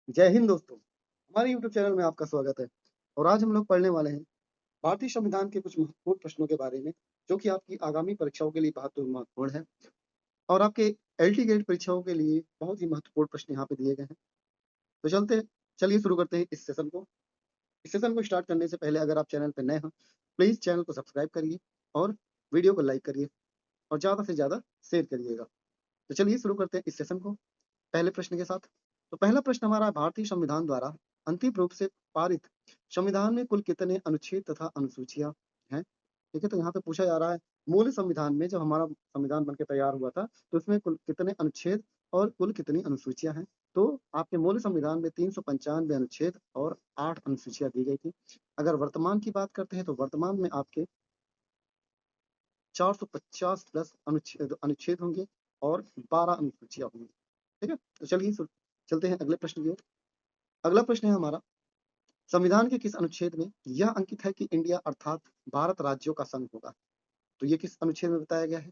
जय हिंद दोस्तों, हमारे YouTube चैनल में आपका स्वागत है। और आज हम लोग पढ़ने वाले हैं भारतीय संविधान के कुछ महत्वपूर्ण प्रश्नों के बारे में, जो कि आपकी आगामी परीक्षाओं के लिए बहुत महत्वपूर्ण है और आपके एलटी गेट परीक्षाओं के लिए बहुत ही महत्वपूर्ण प्रश्न यहाँ पे दिए गए हैं। तो चलिए शुरू करते हैं इस सेशन को। इस सेशन को स्टार्ट करने से पहले अगर आप चैनल पर नए हैं, प्लीज चैनल को सब्सक्राइब करिए और वीडियो को लाइक करिए और ज्यादा से ज्यादा शेयर करिएगा। तो चलिए शुरू करते हैं इस सेशन को पहले प्रश्न के साथ। तो पहला प्रश्न हमारा है, भारतीय संविधान द्वारा अंतिम रूप से पारित संविधान में कुल कितने अनुच्छेद तथा अनुसूचियां हैं? ठीक है, तो यहाँ पे पूछा जा रहा है मूल संविधान में जब हमारा संविधान बनकर तैयार हुआ था तो उसमें कुल कितने अनुच्छेद और कुल कितनी अनुसूचियां हैं? तो आपके मूल संविधान में 395 अनुच्छेद और 8 अनुसूचियां दी गई थी। अगर वर्तमान की बात करते हैं तो वर्तमान में आपके 450 प्लस अनुच्छेद होंगे और 12 अनुसूचियां होंगी। ठीक है, तो चलते हैं अगले प्रश्न की ओर। अगला प्रश्न है हमारा, संविधान के किस अनुच्छेद में यह अंकित है कि इंडिया अर्थात भारत राज्यों का संघ होगा? तो ये किस अनुच्छेद में बताया गया है?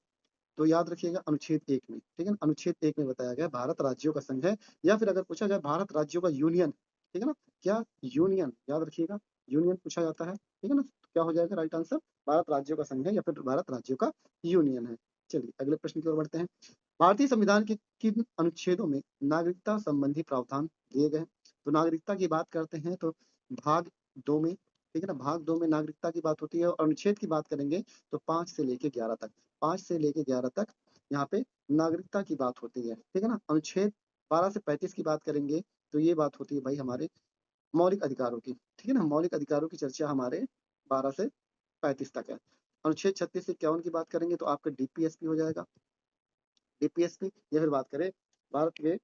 तो याद रखिएगा अनुच्छेद 1 में। ठीक है ना, अनुच्छेद 1 में बताया गया भारत राज्यों का संघ है, या फिर अगर पूछा जाए भारत राज्यों का यूनियन, ठीक है ना, क्या यूनियन, याद रखिएगा यूनियन पूछा जाता है। ठीक है ना, तो क्या हो जाएगा राइट आंसर? भारत राज्यों का संघ है या फिर भारत राज्यों का यूनियन है। चलिए अगले प्रश्न की ओर बढ़ते हैं। भारतीय संविधान के किन अनुच्छेदों में नागरिकता संबंधी प्रावधान दिए गए हैं? तो नागरिकता की बात करते हैं तो भाग 2 में, ठीक है ना, भाग 2 में नागरिकता की बात होती है। और अनुच्छेद की बात करेंगे तो 5 से लेके 11 तक, 5 से लेके 11 तक यहाँ पे नागरिकता की बात होती है। ठीक है ना, अनुच्छेद 12 से 35 की बात करेंगे तो ये बात होती है भाई हमारे मौलिक अधिकारों की। ठीक है ना, मौलिक अधिकारों की चर्चा हमारे 12 से 35 तक है। अनुच्छेद 36 से 51 की बात करेंगे तो आपका डीपीएसपी हो जाएगा, डीपीएसपी। या फिर बात करें भारत के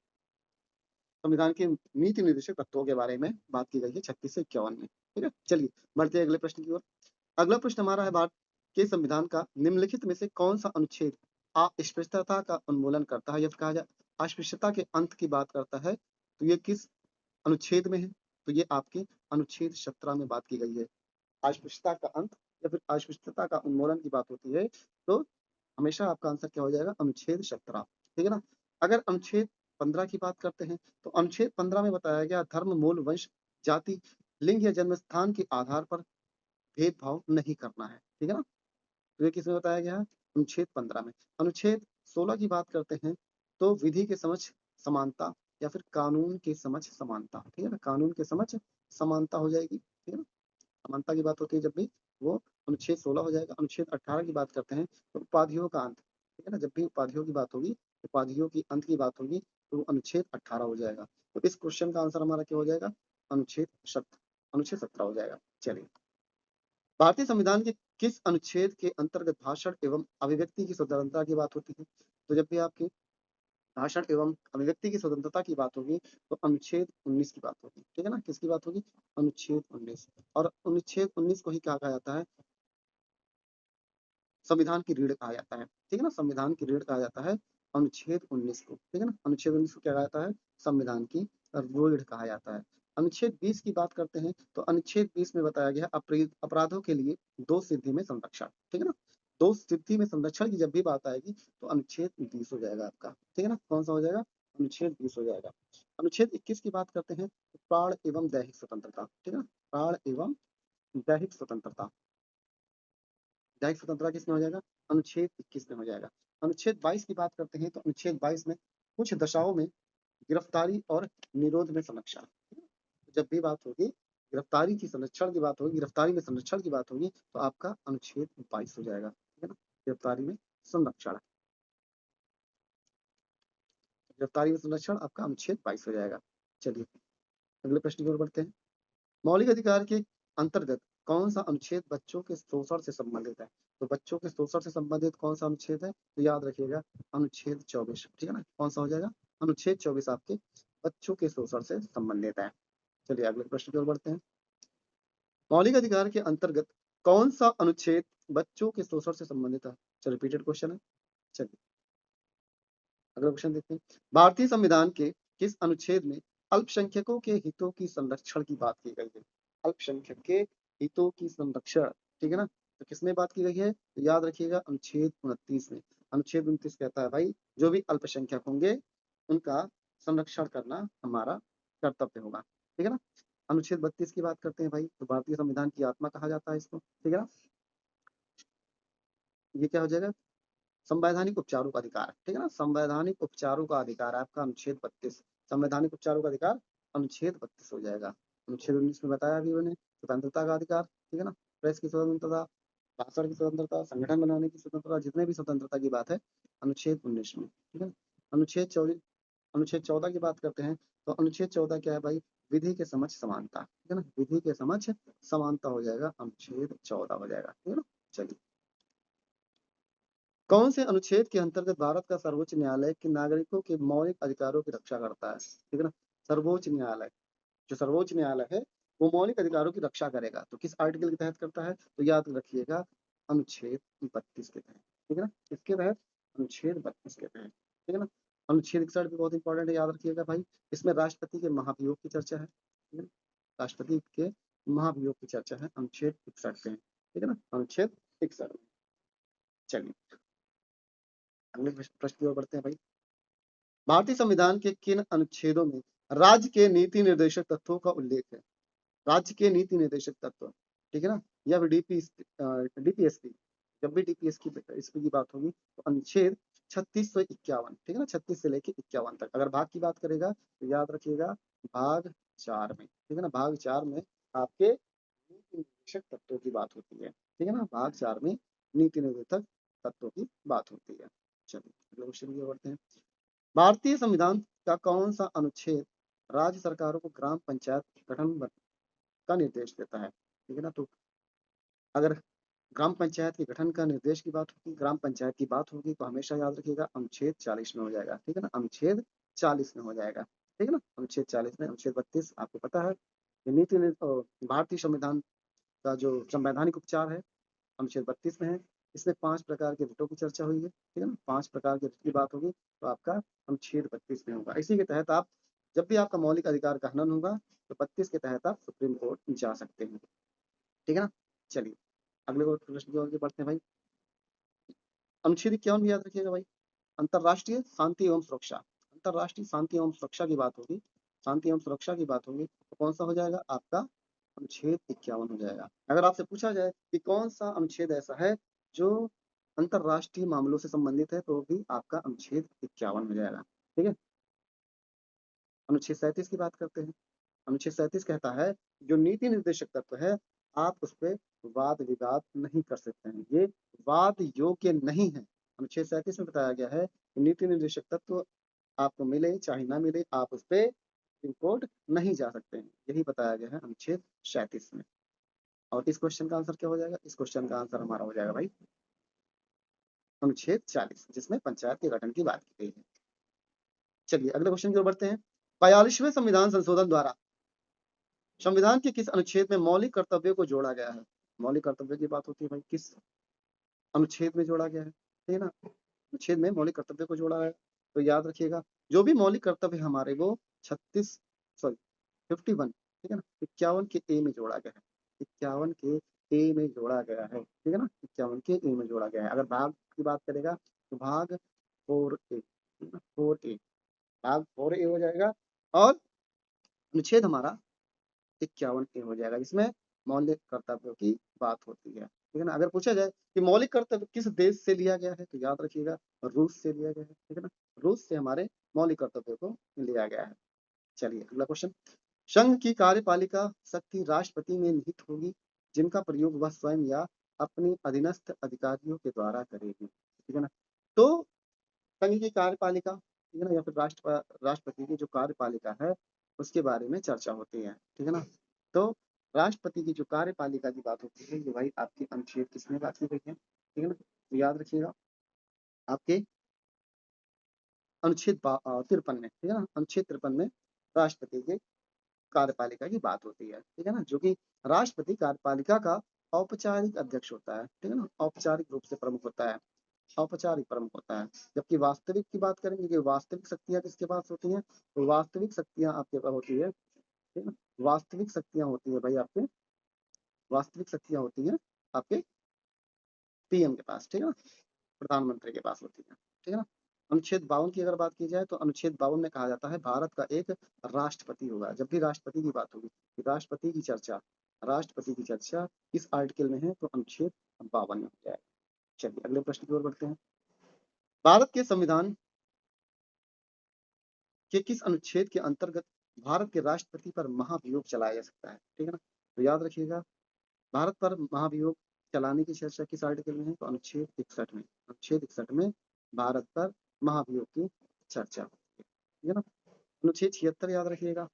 संविधान के नीति निर्देशक तत्वों के बारे में बात की गई है 36 से 51 में। ठीक है, चलिए बढ़ते हैं अगले प्रश्न की ओर। अगला प्रश्न हमारा है, भारत के संविधान का निम्नलिखित में से कौन सा अनुच्छेद अस्पृश्यता का उन्मूलन करता है, या फिर कहा जाए अस्पृश्यता के अंत की बात करता है? तो ये किस अनुच्छेद में है? तो ये आपके अनुच्छेद 17 में बात की गई है। अस्पृश्यता का अंत या फिर अस्पृश्यता का उन्मूलन की बात होती है तो हमेशा आपका आंसर क्या हो जाएगा? अनुच्छेद 17। ठीक है ना, अगर अनुच्छेद 15 की बात करते हैं तो अनुच्छेद 15 में बताया गया धर्म, मूल, वंश, जाति, लिंग या जन्म स्थान के आधार पर भेदभाव नहीं करना है। ठीक है ना, तो ये किसमें बताया गया है? अनुच्छेद 15 में। अनुच्छेद 16 की बात करते हैं तो विधि के समक्ष समानता या फिर कानून के समक्ष समानता। ठीक है ना, कानून के समक्ष समानता हो जाएगी। ठीक है ना, समानता की बात होती है जब भी, वो अनुच्छेद 16 हो जाएगा। अनुच्छेद 18 की बात करते हैं तो उपाधियों का अंत। ठीक है ना, जब भी उपाधियों की बात होगी, उपाधियों की अंत की बात होगी तो वो अनुच्छेद 18 हो जाएगा। तो इस क्वेश्चन का आंसर हमारा क्या हो जाएगा? अनुच्छेद 17 हो जाएगा। चलिए, भारतीय संविधान के किस अनुच्छेद के अंतर्गत भाषण एवं अभिव्यक्ति की स्वतंत्रता की बात होती है? तो जब भी आपकी भाषण एवं अभिव्यक्ति की स्वतंत्रता की बात होगी तो अनुच्छेद 19 की बात होगी। ठीक है ना, किसकी बात होगी? अनुच्छेद 19। और अनुच्छेद 19 को ही क्या कहा जाता है? संविधान की रीढ़ कहा जाता है। ठीक है ना, संविधान की रीढ़ कहा जाता है अनुच्छेद 19 को। ठीक है ना, अनुच्छेद 19 को क्या कहा जाता है? संविधान की रीढ़ कहा जाता है। अनुच्छेद 20 की बात करते हैं तो अनुच्छेद 20 में बताया गया अपराधों के लिए 2 सिद्धि में संरक्षण। ठीक है ना, 2 सिद्धि में संरक्षण की जब भी बात आएगी तो अनुच्छेद 20 हो जाएगा आपका। ठीक है ना, कौन सा हो जाएगा? अनुच्छेद 20 हो जाएगा। अनुच्छेद 21 की बात करते हैं तो प्राण एवं दैहिक स्वतंत्रता। ठीक है ना, प्राण एवं दैहिक स्वतंत्रता, दैहिक स्वतंत्रता किसमें हो जाएगा? अनुच्छेद 21 में हो जाएगा। अनुच्छेद 22 की बात करते हैं तो अनुच्छेद 22 में कुछ दशाओं में गिरफ्तारी और निरोध में संरक्षण। जब भी बात होगी गिरफ्तारी की संरक्षण की बात होगी, गिरफ्तारी में संरक्षण की बात होगी तो आपका अनुच्छेद 22 हो जाएगा। ठीक है ना, गिरफ्तारी में संरक्षण, गिरफ्तारी में संरक्षण आपका अनुच्छेद 22 हो जाएगा। चलिए अगले प्रश्न की ओर बढ़ते हैं। मौलिक अधिकार के अंतर्गत कौन सा अनुच्छेद बच्चों के शोषण से संबंधित है? तो बच्चों के शोषण से संबंधित कौन सा अनुच्छेद है? तो याद रखिएगा अनुच्छेद 24। ठीक है ना, कौन सा हो जाएगा? अनुच्छेद 24 आपके बच्चों के शोषण से संबंधित है। चलिए अगले प्रश्न की ओर बढ़ते हैं। मौलिक अधिकार के अंतर्गत कौन सा अनुच्छेद बच्चों के शोषण से संबंधित है? चलिए रिपीटेड क्वेश्चन है। चलिए अगला क्वेश्चन देखते हैं। भारतीय संविधान के किस अनुच्छेद में अल्पसंख्यकों के हितों की संरक्षण की बात की गई है? अल्पसंख्यक के हितों की संरक्षण। ठीक है ना, तो किसमें बात की गई है? तो याद रखिएगा अनुच्छेद 29 में। अनुच्छेद 29 कहता है भाई जो भी अल्पसंख्यक होंगे उनका संरक्षण करना हमारा कर्तव्य होगा। ठीक है ना। अनुच्छेद 32 की बात करते हैं भाई, तो भारतीय संविधान की आत्मा कहा जाता है इसको। ठीक है ना। ये क्या हो जाएगा, संवैधानिक उपचारों का अधिकार। ठीक है ना, संवैधानिक उपचारों का अधिकार आपका अनुच्छेद 32, संवैधानिक उपचारों का अधिकार अनुच्छेद 32 हो जाएगा। अनुच्छेद 19 में बताया अभी मैंने, स्वतंत्रता का अधिकार। ठीक है ना, प्रेस की स्वतंत्रता, भाषण की स्वतंत्रता, संगठन बनाने की स्वतंत्रता, जितने भी स्वतंत्रता की बात है अनुच्छेद 19 में। ठीक है। अनुच्छेद 24, अनुच्छेद 14 की बात करते हैं, तो अनुच्छेद 14 क्या है भाई, विधि के समक्ष समानता। ठीक है ना, विधि के समक्ष समानता हो जाएगा, अनुच्छेद 14 हो जाएगा। ठीक है ना। चलिए, कौन से अनुच्छेद के अंतर्गत भारत का सर्वोच्च न्यायालय के नागरिकों के मौलिक अधिकारों की रक्षा करता है। ठीक है ना, सर्वोच्च न्यायालय, जो सर्वोच्च न्यायालय है वो मौलिक अधिकारों की रक्षा करेगा, तो किस आर्टिकल के तहत करता है, तो याद रखिएगा अनुच्छेद 32 के तहत। ठीक है ना, इसके तहत, अनुच्छेद 32 के तहत। ठीक है ना। अनुच्छेद 61 भी बहुत इंपॉर्टेंट है, याद रखिएगा भाई, इसमें राष्ट्रपति के महाभियोग की चर्चा है। ठीक है ना, राष्ट्रपति के महाभियोग की चर्चा है अनुच्छेद 61 में। ठीक है ना, अनुच्छेद 61 में। चलिए, अगले प्रश्न की ओर बढ़ते हैं भाई। भारतीय संविधान के किन अनुच्छेदों में राज्य के नीति निर्देशक तत्वों का उल्लेख है। राज्य के नीति निर्देशक तत्व। ठीक है ना, या फिर डीपीएसपी, जब भी डीपीएस की इसकी की बात होगी तो अनुच्छेद 3651। ठीक है ना, 36 से लेके 51 तक। अगर भाग की बात करेगा तो याद रखिएगा भाग 4 में। ठीक है ना, भाग 4 में आपके नीति निर्देशक तत्वों की बात होती है। ठीक है ना, भाग 4 में नीति निर्देशक तत्वों की बात होती है। चलिए, अगले क्वेश्चन की ओर बढ़ते हैं। भारतीय संविधान का कौन सा अनुच्छेद राज्य सरकारों को ग्राम पंचायत गठन का निर्देश देता है। ठीक है ना, तो अगर ग्राम पंचायत के गठन का निर्देश की बात होगी, ग्राम पंचायत की बात होगी, तो हमेशा याद रखिएगा अनुच्छेद 40 में हो जाएगा। ठीक है ना, अनुच्छेद 40 में हो जाएगा। ठीक है ना, अनुच्छेद 40 में। अनुच्छेद 32 आपको पता है, भारतीय संविधान का जो संवैधानिक उपचार है अनुच्छेद 32 में है। इसमें 5 प्रकार के रिटों की चर्चा हुई है। ठीक है ना, 5 प्रकार के रिट की बात होगी तो आपका अनुच्छेद 32 में होगा। इसी के तहत आप, जब भी आपका मौलिक अधिकार का हनन होगा तो 32 के तहत आप सुप्रीम कोर्ट जा सकते हैं। ठीक है ना। चलिए, अगले प्रश्न की ओर बढ़ते हैं भाई। अनुच्छेद 51 भी याद रखिएगा भाई, अंतरराष्ट्रीय शांति एवं सुरक्षा। अंतरराष्ट्रीय शांति एवं सुरक्षा की बात होगी, शांति एवं सुरक्षा की बात होगी, तो कौन सा हो जाएगा आपका अनुच्छेद 51 हो जाएगा। अगर आपसे पूछा जाए कि कौन सा अनुच्छेद ऐसा है जो अंतरराष्ट्रीय मामलों से संबंधित है, तो भी आपका अनुच्छेद 51 हो जाएगा। ठीक है। अनुच्छेद 37 की बात करते हैं। अनुच्छेद 37 कहता है जो नीति निर्देशक तत्व है आप उस पर वाद विवाद नहीं कर सकते हैं, ये वाद योग्य नहीं है। अनुच्छेद 37 में बताया गया है कि नीति निर्देशक तत्व आपको मिले चाहे ना मिले, आप उस पर कोर्ट नहीं जा सकते हैं, यही बताया गया है अनुच्छेद 37 में। और इस क्वेश्चन का आंसर क्या हो जाएगा, इस क्वेश्चन का आंसर हमारा हो जाएगा भाई अनुच्छेद 40, जिसमें पंचायत के गठन की बात की गई है। चलिए, अगले क्वेश्चन की ओर बढ़ते हैं। 42वें संविधान संशोधन द्वारा संविधान के किस अनुच्छेद में मौलिक कर्तव्यों को जोड़ा गया है। मौलिक कर्तव्य की बात होती है भाई, किस अनुच्छेद में जोड़ा गया है। ठीक है ना, अनुच्छेद में मौलिक कर्तव्य को जोड़ा है, तो याद रखिएगा जो भी मौलिक कर्तव्य हमारे वो 36, सॉरी 51, ठीक है ना, 51 के ए में जोड़ा गया है। 51 के ए में जोड़ा गया है। ठीक है ना, 51 के ए में जोड़ा गया है। अगर भाग की बात करेगा तो भाग 4A, 4A, भाग 4A हो जाएगा। और अनुच्छेद हमारा 51 हो जाएगा, जिसमें मौलिक कर्तव्यों की बात होती है। ठीक है ना, अगर पूछा जाए कि मौलिक कर्तव्य किस देश से लिया गया है, तो याद रखिएगा रूस से लिया गया है। ठीक है ना, रूस से हमारे मौलिक कर्तव्यों को लिया गया है। चलिए, अगला क्वेश्चन। संघ की कार्यपालिका शक्ति राष्ट्रपति में निहित होगी, जिनका प्रयोग वह स्वयं या अपनी अधीनस्थ अधिकारियों के द्वारा करेगी। ठीक है ना, तो संघ की कार्यपालिका, ठीक है ना, या फिर राष्ट्रपति की जो कार्यपालिका है उसके बारे में चर्चा होती है। ठीक है ना, तो राष्ट्रपति की जो कार्यपालिका की बात होती है, ये भाई आपकी अनुच्छेद किसमें बात की गई है। ठीक है ना, तो याद रखिएगा आपके अनुच्छेद 53 में। ठीक है ना, अनुच्छेद 53 में राष्ट्रपति के कार्यपालिका की बात होती है। ठीक है ना, जो कि राष्ट्रपति कार्यपालिका का औपचारिक अध्यक्ष होता है। ठीक है ना, औपचारिक रूप से प्रमुख होता है, औपचारिक प्रमुख होता है। जबकि वास्तविक की बात करेंगे कि वास्तविक शक्तियां किसके पास होती हैं, तो वास्तविक शक्तियां आपके पास होती है। ठीक है ना, वास्तविक शक्तियां होती है भाई आपके, वास्तविक शक्तियां होती हैं आपके पीएम के पास। ठीक है ना, प्रधानमंत्री के पास होती है। ठीक है ना, अनुच्छेद 52 की अगर बात की जाए तो अनुच्छेद 52 में कहा जाता है भारत का एक राष्ट्रपति होगा। जब भी राष्ट्रपति की बात होगी, राष्ट्रपति की चर्चा किस आर्टिकल में है, तो अनुच्छेद 52 में हो जाएगा। चलिए अगले प्रश्न की ओर बढ़ते हैं। भारत के संविधान के किस अनुच्छेद के अंतर्गत भारत के राष्ट्रपति पर महाभियोग चलाया जा सकता है? ठीक है ना, तो याद रखिएगा, भारत पर महाभियोग चलाने की चर्चा किस आर्टिकल में है, तो अनुच्छेद 61 में। अनुच्छेद 61 में भारत पर महाभियोग की चर्चा होती है, ठीक है ना। अनुच्छेद 76 याद रखिएगा,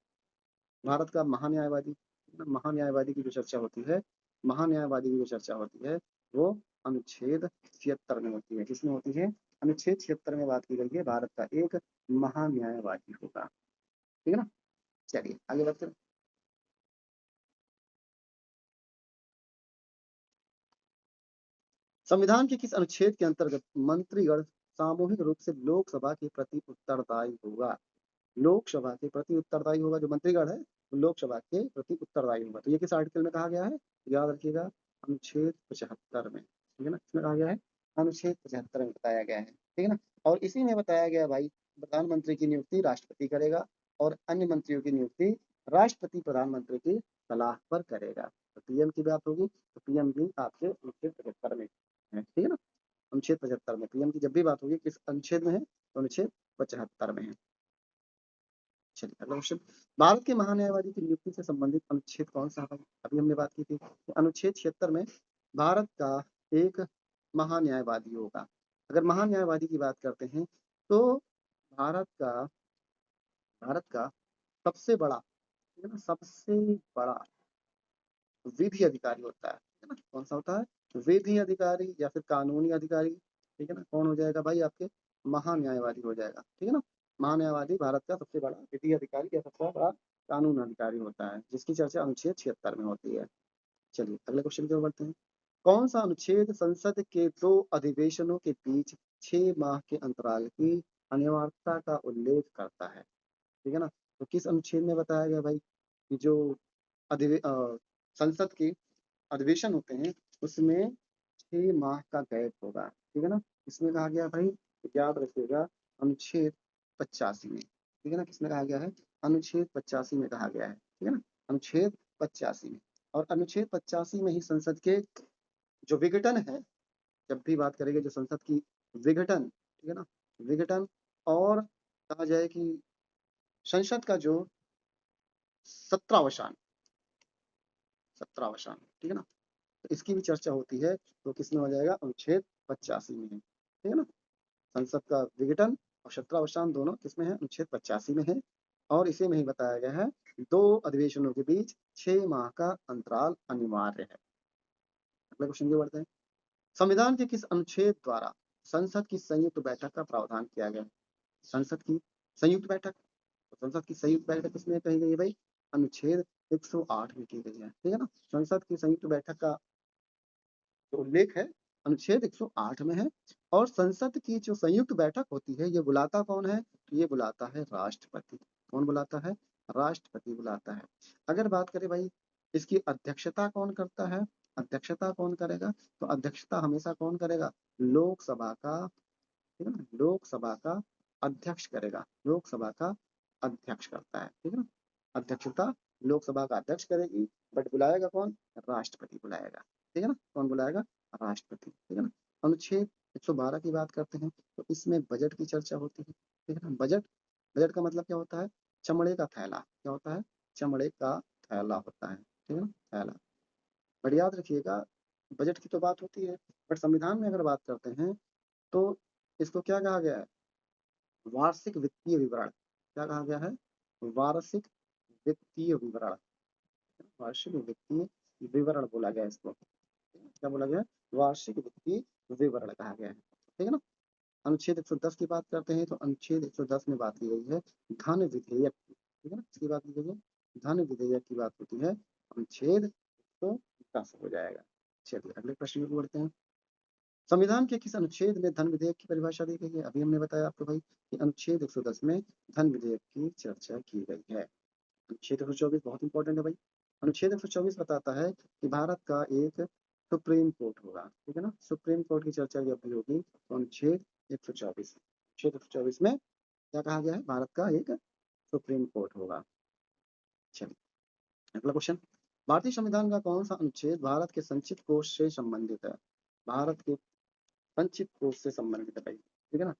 भारत का महान्यायवादी, महान्यायवादी की जो चर्चा होती है, महान्यायवादी की जो चर्चा होती है वो अनुच्छेद 76 में होती है। किसमें होती है? अनुच्छेद 76 में बात की गई है भारत का एक महान्यायवादी होगा, ठीक है ना। चलिए आगे बढ़ते हैं। संविधान के किस अनुच्छेद के अंतर्गत मंत्रीगण सामूहिक रूप से लोकसभा के प्रति उत्तरदायी होगा? लोकसभा के प्रति उत्तरदायी होगा, जो मंत्रीगण है वो लोकसभा के प्रति उत्तरदायी होगा। तो ये किस आर्टिकल में कहा गया है? याद रखिएगा, अनुच्छेद 75 में, ठीक है ना। इसमें कहा गया है अनुच्छेद 75 में बताया गया है, ठीक है ना। और इसी में बताया गया भाई, प्रधानमंत्री की नियुक्ति राष्ट्रपति करेगा और अन्य मंत्रियों की नियुक्ति राष्ट्रपति प्रधानमंत्री की सलाह पर करेगा। तो पीएम की बात होगी तो पीएम भी आपके अनुच्छेद 75 में है, ठीक है ना। अनुच्छेद 75 में पीएम की जब भी बात होगी किस अनुच्छेद में है, तो अनुच्छेद 75 में है। चलिए अगला क्वेश्चन, भारत के महान्यायवादी की नियुक्ति से संबंधित अनुच्छेद कौन सा है? अभी हमने बात की थी तो अनुच्छेद 76 में भारत का एक महान्यायवादी होगा। अगर महान्यायवादी की बात करते हैं तो भारत का भारत का सबसे बड़ा, ठीक है ना, सबसे बड़ा विधि अधिकारी होता है ना। कौन सा होता है? विधि अधिकारी या फिर कानूनी अधिकारी, ठीक है ना। कौन हो जाएगा भाई? आपके महान्यायवादी हो जाएगा, ठीक है ना। महान्यायवादी भारत का सबसे बड़ा विधि अधिकारी या सबसे बड़ा कानून अधिकारी होता है, जिसकी चर्चा अनुच्छेद 76 में होती है। चलिए अगले क्वेश्चन की ओर बढ़ते हैं। कौन सा अनुच्छेद संसद के दो अधिवेशनों के बीच 6 माह के अंतराल की अनिवार्यता का उल्लेख करता है? ठीक है ना। तो किस अनुच्छेद में बताया गया भाई कि जो संसद के अधिवेशन होते हैं उसमें 6 माह का गैप होगा, ठीक है ना। इसमें कहा गया भाई, याद रखिएगा, अनुच्छेद 85 में, ठीक है ना। किसमें कहा गया है? अनुच्छेद 85 में कहा गया है, ठीक है ना। अनुच्छेद 85 में, और अनुच्छेद 85 में ही संसद के जो विघटन है, जब भी बात करेंगे जो संसद की विघटन, ठीक है ना, विघटन, और कहा जाए कि संसद का जो सत्रावसान, ठीक है ना, तो इसकी भी चर्चा होती है। तो किसमें हो जाएगा? अनुच्छेद 85 में है, ठीक है ना। संसद का विघटन और सत्रावसान दोनों किसमें है? अनुच्छेद 85 में है। और इसी में ही बताया गया है दो अधिवेशनों के बीच 6 माह का अंतराल अनिवार्य है। अगले क्वेश्चन की बढ़ते हैं। संविधान के किस अनुच्छेद द्वारा संसद की संयुक्त बैठक का प्रावधान किया गया है? संसद की संयुक्त बैठक, तो संसद की संयुक्त बैठक किसमें कही गई है भाई? अनुच्छेद 108 में की गई है, ठीक है ना। संसद की संयुक्त बैठक का जो उल्लेख है अनुच्छेद 108 में है। और संसद की जो संयुक्त बैठक होती है ये बुलाता कौन है? तो ये बुलाता है राष्ट्रपति। कौन बुलाता है? राष्ट्रपति बुलाता है। अगर बात करें भाई इसकी अध्यक्षता कौन करता है, अध्यक्षता कौन करेगा, तो अध्यक्षता हमेशा कौन करेगा? लोकसभा का, ठीक है ना, लोकसभा का अध्यक्ष करेगा, लोकसभा का अध्यक्ष करता है, ठीक है ना। अध्यक्षता लोकसभा का अध्यक्ष करेगी, बट बुलाएगा कौन? राष्ट्रपति बुलाएगा, ठीक है ना। कौन बुलाएगा? राष्ट्रपति, ठीक है ना। अनुच्छेद 112 की बात करते हैं तो इसमें बजट की चर्चा होती है, ठीक है ना। बजट, बजट का मतलब क्या होता है? चमड़े का थैला। क्या होता है? चमड़े का थैला होता है, ठीक है ना, थैला। बट याद रखिएगा, बजट की तो बात होती है, बट संविधान में अगर बात करते हैं तो इसको क्या कहा गया है? वार्षिक वित्तीय विवरण। क्या कहा गया है? वार्षिक वित्तीय विवरण, वार्षिक वित्तीय विवरण बोला गया है इसको। क्या बोला गया है? वार्षिक वित्तीय विवरण कहा गया है, ठीक है ना। अनुच्छेद 110 की बात करते हैं तो अनुच्छेद 110 में बात की गई है धन विधेयक की, ठीक है ना। इसकी बात की गई है धन विधेयक की बात होती है अनुच्छेद 110 हो जाएगा। चलिए अगले प्रश्न की ओर बढ़ते हैं। संविधान के किस अनुच्छेद में धन विधेयक की परिभाषा दी गई है? अभी हमने बताया आपको भाई कि अनुच्छेद 110 में धन विधेयक की चर्चा की गई है। अनुच्छेद 124 बहुत इंपॉर्टेंट है भाई। अनुच्छेद 124 बताता है कि भारत का एक सुप्रीम कोर्ट होगा, ठीक है ना। सुप्रीम कोर्ट की चर्चा जब भी होगी तो अनुच्छेद 124, अनुच्छेद 124 में क्या कहा गया है, भारत का एक सुप्रीम कोर्ट होगा। चलिए अगला क्वेश्चन, भारतीय संविधान का कौन सा अनुच्छेद भारत के संचित कोष से संबंधित है? भारत के संचित कोष से संबंधित है भाई, ठीक है ना।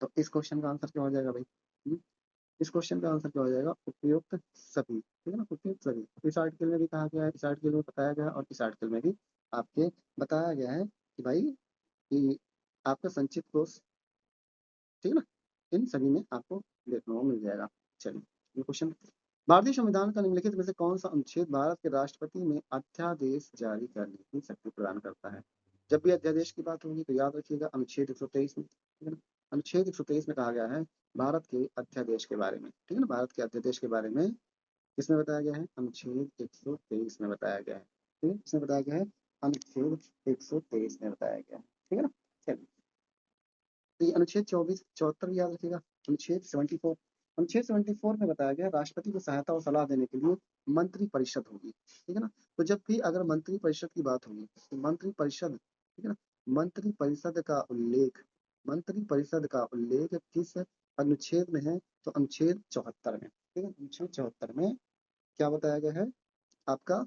तो इस क्वेश्चन का आंसर क्या हो जाएगा भाई? इस क्वेश्चन का आंसर क्या हो जाएगा? उपयुक्त सभी, ठीक है ना, उपयुक्त सभी। इस आर्टिकल में भी कहा गया है, इस आर्टिकल में बताया गया है, और इस आर्टिकल में भी आपके बताया गया है कि भाई कि आपका संचित कोष, ठीक है ना, इन सभी में आपको देखने को मिल जाएगा। चलिए ये क्वेश्चन, भारतीय संविधान का निम्नलिखित में से कौन सा अनुच्छेद भारत के राष्ट्रपति में अध्यादेश जारी करने की शक्ति प्रदान करता है? जब भी अध्यादेश की बात होगी तो याद रखिएगा अनुच्छेद 123 में, ठीक है ना, अनुच्छेद 123 में कहा गया है भारत के अध्यादेश के बारे में, ठीक है ना, भारत के अध्यादेश के बारे में किसमें बताया गया है? अनुच्छेद 123 में बताया गया है, ठीक है, इसमें बताया गया है अनुच्छेद 123 में बताया गया है, ठीक है ना। चलिए तो ये अनुच्छेद 74 याद रखिएगा, अनुच्छेद 74, अनुच्छेद 74 में बताया गया राष्ट्रपति को सहायता और सलाह देने के लिए मंत्री परिषद होगी, ठीक है ना। तो जब भी अगर मंत्री परिषद की बात होगी तो मंत्री परिषद, ठीक है ना, मंत्री परिषद का उल्लेख, मंत्री परिषद का उल्लेख किस अनुच्छेद में है? तो अनुच्छेद 74 में, ठीक है, अनुच्छेद 74 में क्या बताया गया है आपका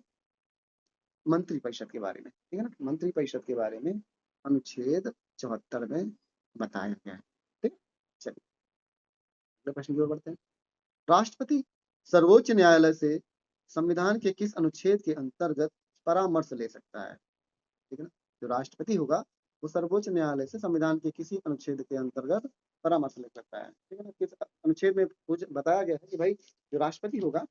मंत्री परिषद के बारे में, ठीक है ना, मंत्री परिषद के बारे में अनुच्छेद 74 में बताया गया है, ठीक। चलिए अगले प्रश्न की ओर बढ़ते हैं, राष्ट्रपति सर्वोच्च न्यायालय से संविधान के किस अनुच्छेद के अंतर्गत परामर्श ले सकता है? ठीक है ना, जो राष्ट्रपति होगा वो सर्वोच्च न्यायालय से संविधान के किसी अनुच्छेद के अंतर्गत परामर्श ले सकता है, ठीक है ना। किस अनुच्छेद में कुछ बताया गया है कि भाई जो राष्ट्रपति होगा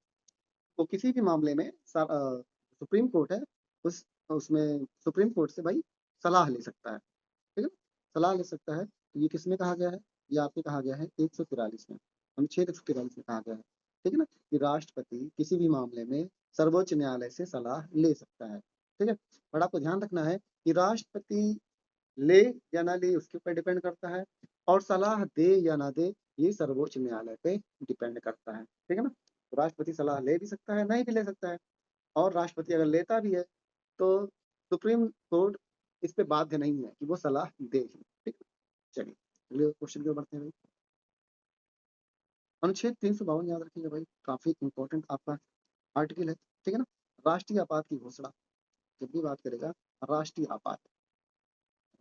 वो किसी भी मामले में सुप्रीम कोर्ट है उसमें सुप्रीम कोर्ट से भाई सलाह ले सकता है, ठीक है, सलाह ले सकता है। तो ये किसमें कहा गया है? ये आपके कहा गया है 143 में, अनुच्छेद 143 में कहा गया है, ठीक है ना, कि राष्ट्रपति किसी भी मामले में सर्वोच्च न्यायालय से सलाह ले सकता है, ठीक है। और आपको ध्यान रखना है कि राष्ट्रपति ले या ना ले उसके ऊपर डिपेंड करता है, और सलाह दे या ना दे ये सर्वोच्च न्यायालय पे डिपेंड करता है, ठीक है ना। तो राष्ट्रपति सलाह ले भी सकता है, नहीं भी ले सकता है, और राष्ट्रपति अगर लेता भी है तो सुप्रीम कोर्ट इस पे बाध्य नहीं है कि वो सलाह दे ही, ठीक है। चलिए अगले क्वेश्चन की ओर बढ़ते हैं भाई, अनुच्छेद 352 याद रखिएगा भाई, काफी इंपॉर्टेंट आपका आर्टिकल है, ठीक है ना। राष्ट्रीय आपात की घोषणा जब भी बात करेगा, राष्ट्रीय आपात,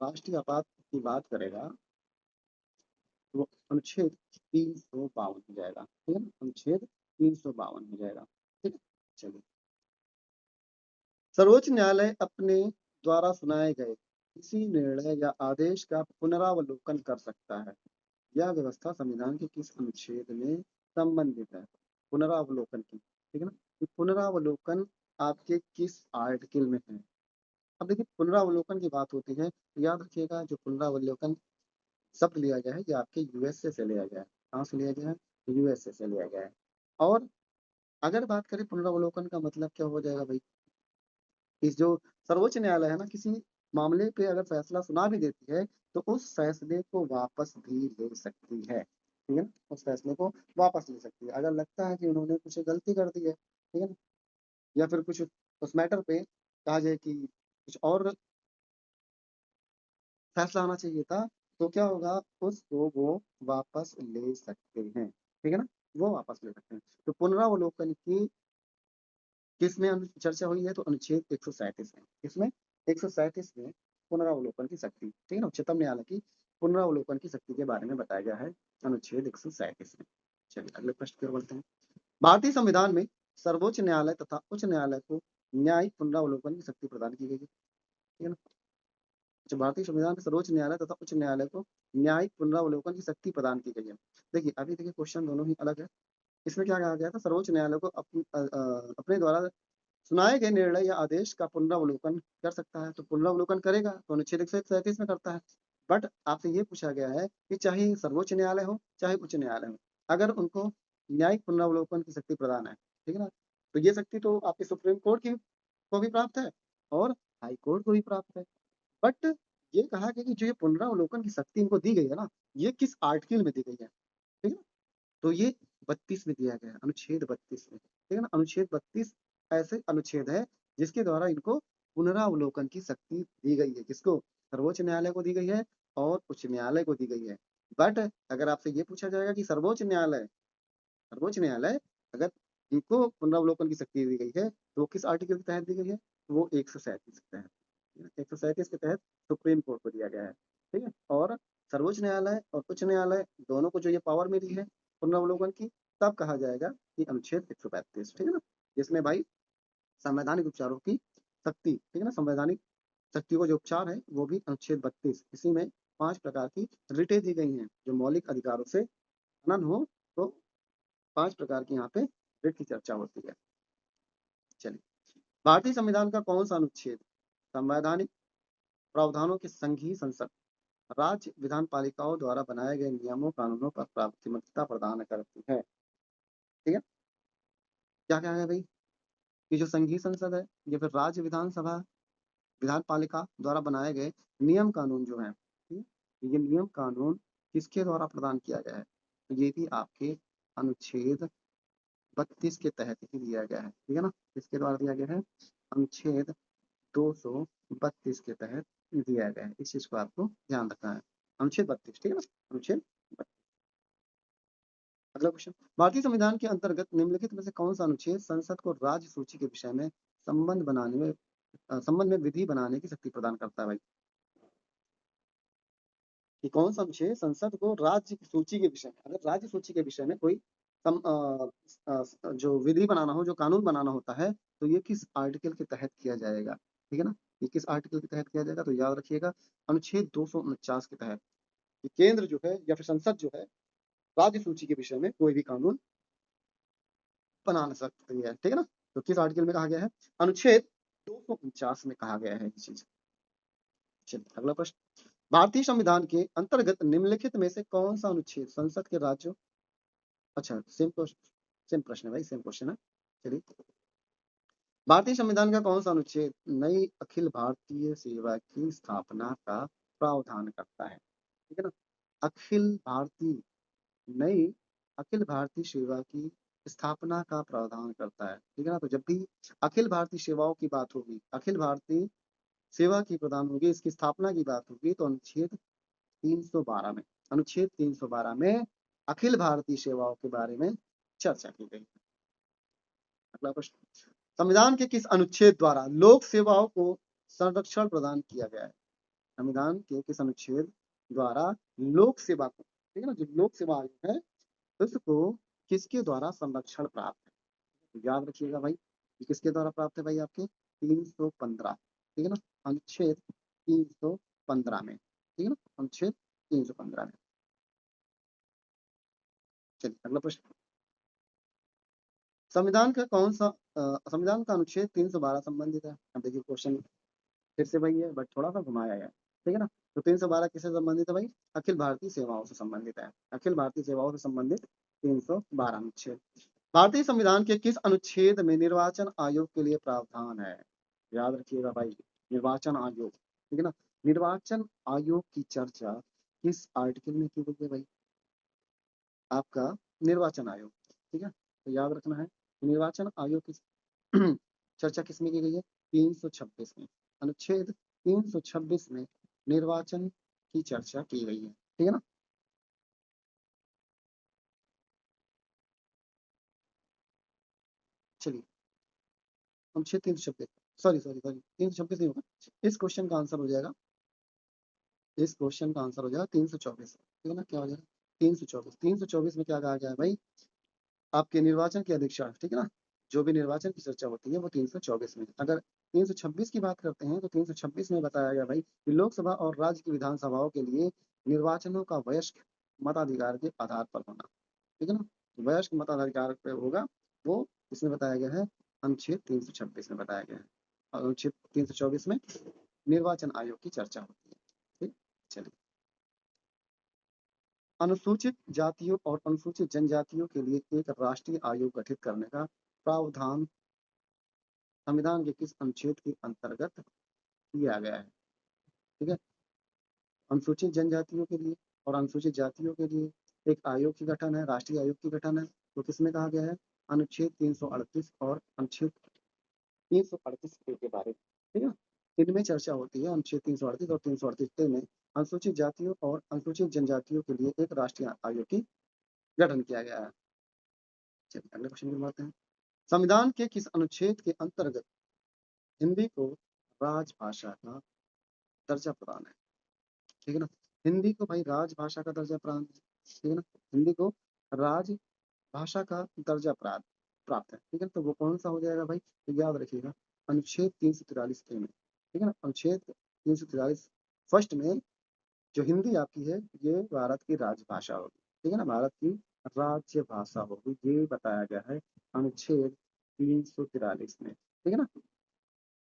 राष्ट्रीय आपात की बात करेगा तो अनुच्छेद 352 हो जाएगा, ठीक है ना, अनुच्छेद 352 हो जाएगा, ठीक है। चलिए सर्वोच्च न्यायालय अपने द्वारा सुनाए गए किसी निर्णय या आदेश का पुनरावलोकन कर सकता है, यह व्यवस्था संविधान के किस अनुच्छेद में संबंधित है? पुनरावलोकन की, ठीक है ना, ये पुनरावलोकन आपके किस आर्टिकल में है? अब देखिए पुनरावलोकन की बात होती है तो याद रखिएगा जो पुनरावलोकन शब्द लिया गया है ये आपके यूएसए से लिया गया है, कहाँ से लिया गया है? यूएसए से लिया गया है। और अगर बात करें पुनरावलोकन का मतलब क्या हो जाएगा भाई, इस जो सर्वोच्च न्यायालय है ना किसी मामले पे अगर फैसला सुना भी देती है तो उस फैसले को वापस भी ले सकती है, ठीक है ना, उस फैसले को वापस ले सकती है अगर लगता है कि उन्होंने कुछ गलती कर दी है, ठीक है ना, या फिर कुछ उस मैटर पे कहा जाए कि कुछ और फैसला आना चाहिए था, तो क्या होगा उसको वो वापस ले सकते हैं, ठीक है ना, वो वापस ले सकते हैं। तो पुनरावलोकन की किसमें चर्चा हुई है? तो अनुच्छेद 137 में, किसमें? 137 में पुनरावलोकन की शक्ति, ठीक है ना, उच्चतम न्यायालय की पुनरावलोकन की शक्ति के बारे में बताया गया है अनुच्छेद 137 में। चलिए अगले प्रश्न की ओर बढ़ते हैं, भारतीय संविधान में सर्वोच्च न्यायालय तथा उच्च न्यायालय को न्यायिक पुनरावलोकन की शक्ति प्रदान की गई है, ठीक है ना। जो भारतीय संविधान में सर्वोच्च न्यायालय तथा उच्च न्यायालय को न्यायिक पुनरावलोकन की शक्ति प्रदान की गई है। देखिए अभी देखिए क्वेश्चन दोनों ही अलग है, इसमें क्या कहा गया था? सर्वोच्च न्यायालय को अपने द्वारा सुनाए गए निर्णय या आदेश का पुनरावलोकन कर सकता है, तो पुनरावलोकन करेगा तो अनुच्छेद 137 में करता है। बट आपसे ये पूछा गया है कि चाहे सर्वोच्च न्यायालय हो चाहे उच्च न्यायालय हो, अगर उनको न्यायिक पुनरावलोकन की शक्ति प्रदान है, ठीक है ना, तो ये शक्ति तो आपके सुप्रीम कोर्ट की को भी प्राप्त है और हाई कोर्ट को भी प्राप्त है। बट ये कहा गया कि जो ये पुनरावलोकन की शक्ति इनको दी गई है ना, ये किस आर्टिकल में दी गई है, ठीक है ना, तो ये 32 में दिया गया है, अनुच्छेद 32 में, ठीक है ना, अनुच्छेद 32 ऐसे अनुच्छेद है जिसके द्वारा इनको पुनरावलोकन की शक्ति दी गई है, किसको? सर्वोच्च न्यायालय को दी गई है और उच्च न्यायालय को दी गई है। बट अगर आपसे ये पूछा जाएगा कि सर्वोच्च न्यायालय अगर इनको पुनरावलोकन की शक्ति दी गई है तो वो किस आर्टिकल के तहत दी गई है? वो 137 के तहत, 137 के तहत सुप्रीम कोर्ट को दिया गया है। ठीक है, और सर्वोच्च न्यायालय और उच्च न्यायालय दोनों को जो ये पावर मिली है पुनरावलोकन की, तब कहा जाएगा कि अनुच्छेद 135, ठीक है ना, जिसमें भाई संवैधानिक उपचारों की शक्ति, ठीक है ना, संवैधानिक शक्तियों का जो उपचार है वो भी अनुच्छेद 32, इसी में 5 प्रकार की रिटें दी गई हैं जो मौलिक अधिकारों से हनन हो तो 5 प्रकार की यहाँ पे रिट की चर्चा होती है। चलिए, भारतीय संविधान का कौन सा अनुच्छेद संवैधानिक प्रावधानों की संघीय संसद राज्य विधान पालिकाओं द्वारा बनाए गए नियमों कानूनों पर प्राथमिकता प्रदान करती है? ठीक है, क्या क्या है भाई? ये जो संघीय संसद है ये फिर राज्य विधानसभा विधान पालिका द्वारा बनाए गए नियम कानून जो है, ठीक है, ये नियम कानून किसके द्वारा प्रदान किया गया है? तो ये भी आपके अनुच्छेद 32 के तहत ही दिया गया है, ठीक है ना, किसके द्वारा दिया गया है? अनुच्छेद 232 के तहत दिया गया है। इस चीज को आपको ध्यान रखना है, अनुच्छेद 32, ठीक है ना, अनुच्छेद 32। अगला क्वेश्चन, भारतीय संविधान के अंतर्गत निम्नलिखित में से कौन सा अनुच्छेद संसद को राज्य सूची के विषय में संबंध में विधि बनाने की शक्ति प्रदान करता है भाई? कि कौन सा अनुच्छेद संसद को राज्य की सूची के विषय में, अगर राज्य सूची के विषय में कोई जो विधि बनाना हो, जो कानून बनाना होता है, तो ये किस आर्टिकल के तहत किया जाएगा? ठीक है ना, ये किस आर्टिकल के तहत किया जाएगा? तो याद रखिएगा अनुच्छेद 249 के तहत कि केंद्र जो है या फिर संसद जो है राज्य सूची के विषय में कोई भी कानून बना सकती है, ठीक है ना। तो किस आर्टिकल में कहा गया है? अनुच्छेद 249 में कहा गया है ये चीज। चलिए, अगला प्रश्न, भारतीय संविधान के अंतर्गत निम्नलिखित में से कौन सा अनुच्छेद संसद के राज्यों, अच्छा सेम प्रश्न है भाई, सेम क्वेश्चन है। चलिए, भारतीय संविधान का कौन सा अनुच्छेद नई अखिल भारतीय सेवा की स्थापना का प्रावधान करता है? ठीक है ना, अखिल भारतीय नई अखिल भारतीय सेवा की स्थापना का प्रावधान करता है, ठीक है ना। तो जब भी अखिल भारतीय सेवाओं की बात होगी, अखिल भारतीय सेवा की प्रदान होगी, इसकी स्थापना की बात होगी, तो अनुच्छेद 312 में, अनुच्छेद 312 में अखिल भारतीय सेवाओं के बारे में चर्चा की गई। अगला प्रश्न, संविधान के किस अनुच्छेद द्वारा लोक सेवाओं को संरक्षण प्रदान किया गया है? संविधान के किस अनुच्छेद द्वारा लोक सेवा को, ठीक है ना, जो लोक सेवा आयोग है उसको किसके द्वारा संरक्षण प्राप्त है? तो याद रखिएगा भाई, ये किसके द्वारा प्राप्त है भाई? आपके 315, ठीक है ना, अनुच्छेद 315 में, ठीक है ना, अनुच्छेद 315 में। चलिए, अगला प्रश्न, संविधान का कौन सा संविधान का अनुच्छेद 312 संबंधित है? अब देखिए क्वेश्चन फिर से वही है बट थोड़ा सा घुमाया है, ठीक है ना। तो 312 किससे संबंधित है भाई? अखिल भारतीय सेवाओं से संबंधित है, अखिल भारतीय सेवाओं से संबंधित 312 अनुच्छेद। भारतीय संविधान के किस अनुच्छेद में निर्वाचन आयोग के लिए प्रावधान है? याद रखिएगा भाई, निर्वाचन आयोग, ठीक है ना, निर्वाचन आयोग की चर्चा किस आर्टिकल में की गई है भाई? आपका निर्वाचन आयोग, ठीक है, तो याद रखना है निर्वाचन आयोग की चर्चा किसमें की गई है? 326 में, अनुच्छेद 326 में निर्वाचन की चर्चा की गई है, ठीक है ना। चलिए, अनुच्छेद 326, सॉरी सॉरी सॉरी 326 नहीं होगा, इस क्वेश्चन का आंसर हो जाएगा, इस क्वेश्चन का आंसर हो जाएगा 324, ठीक है ना। क्या हो जाएगा? 324, 324 में क्या कहा गया है भाई? आपके निर्वाचन के अधीक्षण, ठीक है ना, जो भी निर्वाचन की चर्चा होती है वो 324 में। अगर 326 की बात करते हैं तो 326 में बताया गया भाई कि लोकसभा और राज्य की विधानसभाओं के लिए निर्वाचनों का वयस्क मताधिकार के आधार पर होना, ठीक है ना, वयस्क मताधिकार पे होगा वो, इसमें बताया गया है अनुच्छेद 326 में बताया गया है। और अनुच्छेद 324 में निर्वाचन आयोग की चर्चा होती है, ठीक। चलिए, अनुसूचित जातियों और अनुसूचित जनजातियों के लिए एक राष्ट्रीय आयोग गठित करने का प्रावधान संविधान के किस अनुच्छेद के अंतर्गत किया गया है? ठीक है, अनुसूचित जनजातियों के लिए और अनुसूचित जातियों के लिए एक आयोग की गठन है, राष्ट्रीय आयोग की गठन है, तो किसमें कहा गया है? अनुच्छेद 338 और अनुच्छेद 338 के बारे में, ठीक है, इनमें चर्चा होती है, अनुच्छेद 338 और 338 में अनुसूचित जातियों और अनुसूचित जनजातियों के लिए एक राष्ट्रीय आयोग की गठन किया गया है। चलिए अगले क्वेश्चन की बात है। संविधान के किस अनुच्छेद के अंतर्गत हिंदी को राजभाषा का दर्जा प्रदान है? ठीक है ना, हिंदी को भाई राजभाषा का दर्जा प्रदान है। ठीक है ना, हिंदी को राजभाषा का दर्जा प्राप्त है। ठीक है, तो वो कौन सा हो जाएगा भाई, तो याद रखिएगा अनुच्छेद 343 ए में। ठीक है ना, अनुच्छेद 343 फर्स्ट में जो हिंदी आपकी है ये भारत की राजभाषा होगी। ठीक है ना, भारत की राज्य भाषा होगी, ये बताया गया है अनुच्छेद 343 में। ठीक है ना,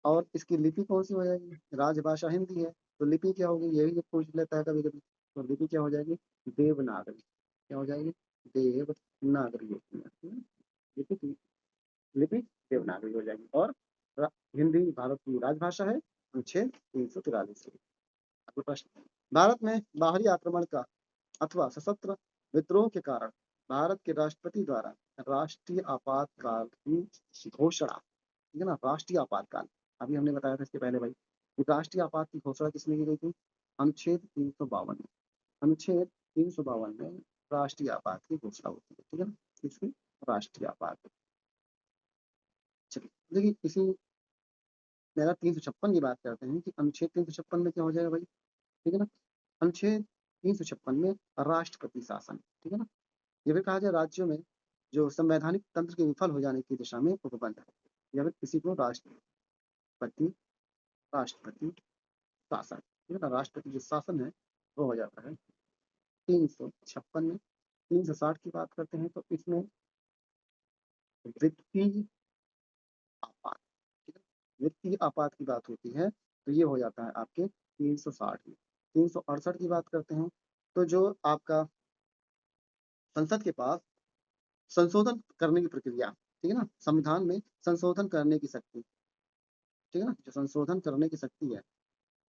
और इसकी लिपि कौन सी हो जाएगी, राजभाषा हिंदी है तो लिपि क्या होगी, ये भी पूछ लेता है कभी कभी, तो लिपि क्या हो जाएगी, देवनागरी। क्या हो जाएगी, देवनागरी होती है। लिपि लिपि देवनागरी हो जाएगी। और हिंदी भारत की राजभाषा है, अनुच्छेद 343। अगला प्रश्न, भारत में बाहरी आक्रमण का अथवा सशस्त्र विद्रोह के कारण भारत के राष्ट्रपति द्वारा राष्ट्रीय आपातकाल की घोषणा, ठीक है ना, राष्ट्रीय आपातकाल, अभी हमने बताया था इसके पहले भाई, राष्ट्रीय आपात की घोषणा किसने की गई थी, अनुच्छेद 352 में। अनुच्छेद 352 में राष्ट्रीय आपात की घोषणा होती है। ठीक है ना, इसकी राष्ट्रीय आपात। चलिए देखिए इसी मेरा 356 की बात करते हैं कि अनुच्छेद 356 में क्या हो जाएगा भाई। ठीक है ना, अनुच्छेद 356 में राष्ट्रपति शासन। ठीक है ना, ये भी कहा जाए राज्यों में जो संवैधानिक तंत्र के विफल हो जाने की दिशा में उपबंध है, या फिर किसी को राष्ट्रपति शासन, ठीक है ना, राष्ट्रपति जो शासन है वो हो जाता है 356 में। 360 की बात करते हैं तो इसमें वित्तीय आपात, ठीक है, वित्तीय आपात की बात होती है तो ये हो जाता है आपके 360 में। 368 की बात करते हैं तो जो आपका संसद के पास संशोधन करने की प्रक्रिया, ठीक है ना, संविधान में संशोधन करने की शक्ति, ठीक है ना, जो संशोधन करने की शक्ति है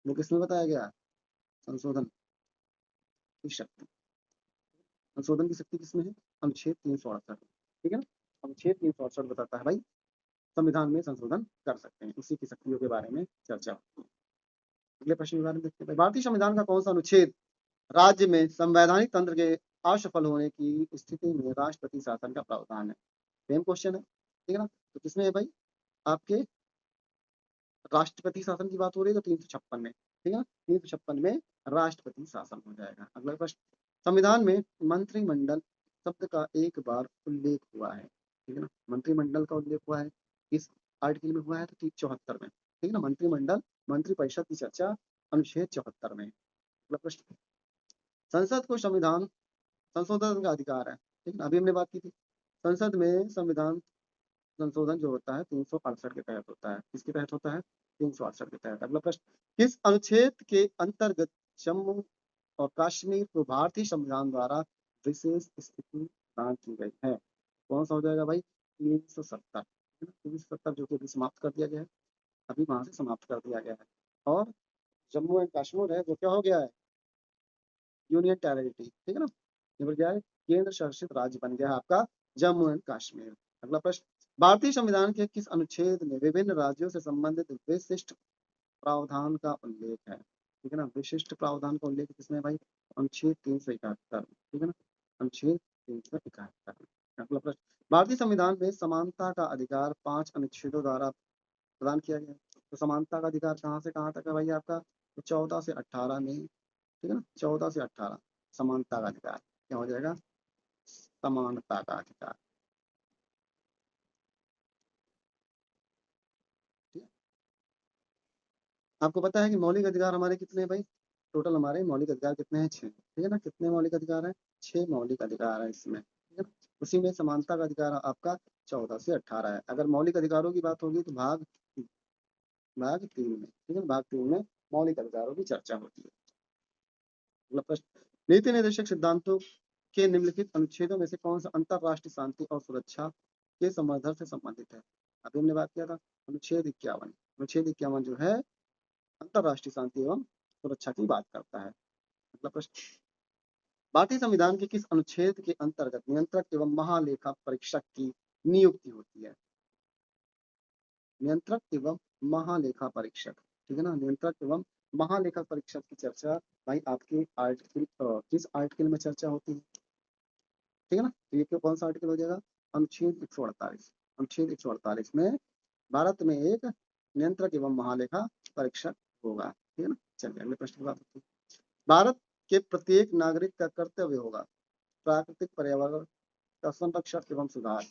वो किसमें बताया गया है, संशोधन की शक्ति, संशोधन की शक्ति किसमें है, अनुच्छेद 368। ठीक है ना, अनुच्छेद 368 बताता है भाई संविधान में संशोधन कर सकते हैं, उसी की शक्तियों के बारे में चर्चा होती है। अगले प्रश्न के बारे में देखते हैं, भारतीय संविधान का कौन सा अनुच्छेद राज्य में संवैधानिक तंत्र के असफल होने की स्थिति में राष्ट्रपति शासन का प्रावधान है। सेम क्वेश्चन है। ठीक है ना, तो किसमें है भाई, आपके राष्ट्रपति शासन की बात हो रही है तो 356 में। ठीक है ना, 356 में राष्ट्रपति शासन हो जाएगा। अगला प्रश्न, संविधान में मंत्रिमंडल शब्द का एक बार उल्लेख हुआ है। ठीक है ना, मंत्रिमंडल का उल्लेख हुआ है इस आर्टिकल में हुआ है तो 74 में। ठीक है ना, मंत्रिमंडल मंत्रिपरिषद की चर्चा अनुच्छेद 74 में। अगला प्रश्न, संसद को संविधान संशोधन का अधिकार है। ठीक है ना, अभी हमने बात की थी संसद में संविधान संशोधन जो होता है 368 के तहत होता है। किसके तहत होता है, 368 के तहत। अगला प्रश्न, किस अनुच्छेद के अंतर्गत जम्मू और कश्मीर को भारतीय संविधान द्वारा विशेष स्थिति प्रदान की गई है, कौन सा हो जाएगा भाई, 370। 370 जो कि अभी समाप्त कर दिया गया है, अभी वहां से समाप्त कर दिया गया है। और जम्मू एंड कश्मीर है वो क्या हो गया है, यूनियन टेरिटरी। ठीक है ना, ये बढ़ जाए केंद्र शासित राज्य बन गया है आपका जम्मू एंड कश्मीर। अगला प्रश्न, भारतीय संविधान के किस अनुच्छेद में विभिन्न राज्यों से संबंधित विशिष्ट प्रावधान का उल्लेख है। ठीक है ना, विशिष्ट प्रावधान का उल्लेख किसमें है भाई, अनुच्छेद 371। ठीक है ना, अनुच्छेद 371। अगला प्रश्न, भारतीय संविधान में समानता का अधिकार 5 अनुच्छेदों द्वारा प्रदान किया गया है। तो समानता का अधिकार कहाँ से कहाँ तक है भाई आपका, तो 14 से 18 में। ठीक है ना, 14 से 18 समानता का अधिकार क्या हो जाएगा, समानता का अधिकार। ठीक है? आपको पता है कि मौलिक अधिकार हमारे कितने हैं भाई, टोटल हमारे मौलिक अधिकार कितने हैं, 6। ठीक है ना, कितने मौलिक अधिकार हैं, 6 मौलिक अधिकार है इसमें। ठीक है ना, उसी में समानता का अधिकार आपका 14 से 18 है। अगर मौलिक अधिकारों की बात होगी तो भाग 3 में। ठीक है, भाग 3 में मौलिक अधिकारों की चर्चा होती है। अगला प्रश्न, नीति निर्देशक सिद्धांतों के निम्नलिखित अनुच्छेदों में से कौन सा अंतरराष्ट्रीय शांति और सुरक्षा के संवर्धन से संबंधित है। अभी हमने बात किया था अनुच्छेद 51। अनुच्छेद 51 जो है अंतरराष्ट्रीय शांति एवं सुरक्षा की बात करता है। अगला प्रश्न, भारतीय संविधान के किस अनुच्छेद के अंतर्गत नियंत्रक एवं महालेखा परीक्षक की नियुक्ति होती है। नियंत्रक एवं महालेखा परीक्षक, ठीक है ना, नियंत्रक एवं महालेखा परीक्षक की चर्चा भाई आपके आर्टिकल किस आर्टिकल में चर्चा होती है, ठीक है ना। तो ये कौन सा आर्टिकल हो जाएगा, अनुच्छेद 148। अनुच्छेद 148 में भारत में एक नियंत्रक एवं महालेखा परीक्षक होगा, ठीक है ना। चलिए अगले प्रश्न की बात होती है। भारत के प्रत्येक नागरिक का कर्तव्य होगा प्राकृतिक पर्यावरण का संरक्षण एवं सुधार।